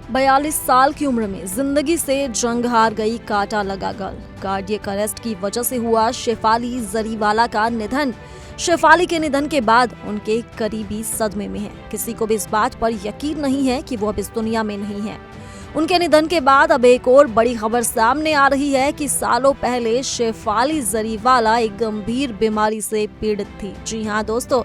42 साल की उम्र में जिंदगी से जंग हार गई कांटा लगा गर्ल। कार्डियक अरेस्ट की वजह से हुआ शेफाली जरीवाला का निधन। शेफाली के निधन के बाद उनके करीबी सदमे में हैं। किसी को भी इस बात पर यकीन नहीं है कि वो अब इस दुनिया में नहीं है। उनके निधन के बाद अब एक और बड़ी खबर सामने आ रही है कि सालों पहले शेफाली जरीवाला एक गंभीर बीमारी से पीड़ित थी। जी हाँ दोस्तों,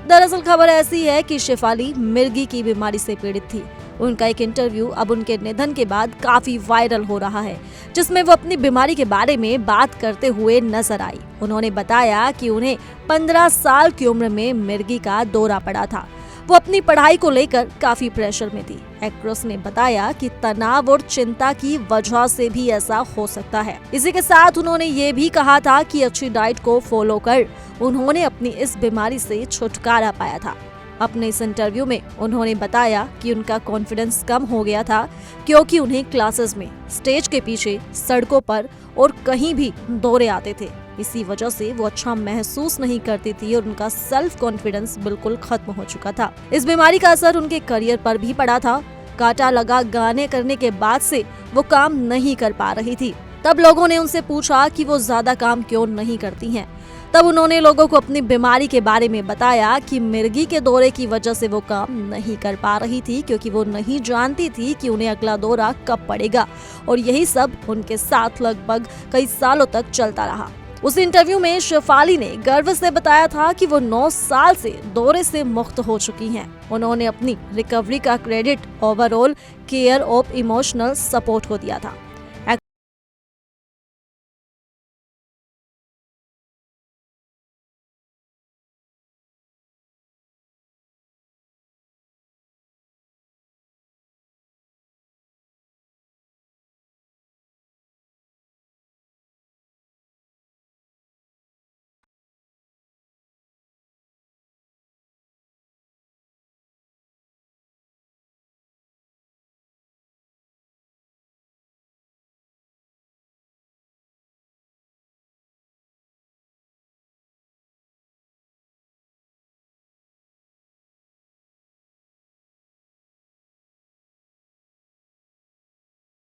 दरअसल खबर ऐसी है कि शेफाली मिर्गी की बीमारी से पीड़ित थी। उनका एक इंटरव्यू अब उनके निधन के बाद काफी वायरल हो रहा है, जिसमें वो अपनी बीमारी के बारे में बात करते हुए नजर आई। उन्होंने बताया कि उन्हें 15 साल की उम्र में मिर्गी का दौरा पड़ा था। वो अपनी पढ़ाई को लेकर काफी प्रेशर में थी। एक्ट्रेस ने बताया कि तनाव और चिंता की वजह से भी ऐसा हो सकता है। इसी के साथ उन्होंने ये भी कहा था कि अच्छी डाइट को फॉलो कर उन्होंने अपनी इस बीमारी से छुटकारा पाया था। अपने इस इंटरव्यू में उन्होंने बताया कि उनका कॉन्फिडेंस कम हो गया था क्योंकि उन्हें क्लासेस में, स्टेज के पीछे, सड़कों पर और कहीं भी दौरे आते थे। इसी वजह से वो अच्छा महसूस नहीं करती थी और उनका सेल्फ कॉन्फिडेंस बिल्कुल खत्म हो चुका था। इस बीमारी का असर उनके करियर पर भी पड़ा था। कांटा लगा गाने करने के बाद से वो काम नहीं कर पा रही थी। तब लोगों ने उनसे पूछा कि वो ज्यादा काम क्यों नहीं करती हैं। तब उन्होंने लोगों को अपनी बीमारी के बारे में बताया कि मिर्गी के दौरे की वजह से वो काम नहीं कर पा रही थी क्योंकि वो नहीं जानती थी कि उन्हें अगला दौरा कब पड़ेगा, और यही सब उनके साथ लगभग कई सालों तक चलता रहा। उस इंटरव्यू में शेफाली ने गर्व से बताया था कि वो 9 साल से दौरे से मुक्त हो चुकी हैं। उन्होंने अपनी रिकवरी का credit overall care of emotional support को दिया था।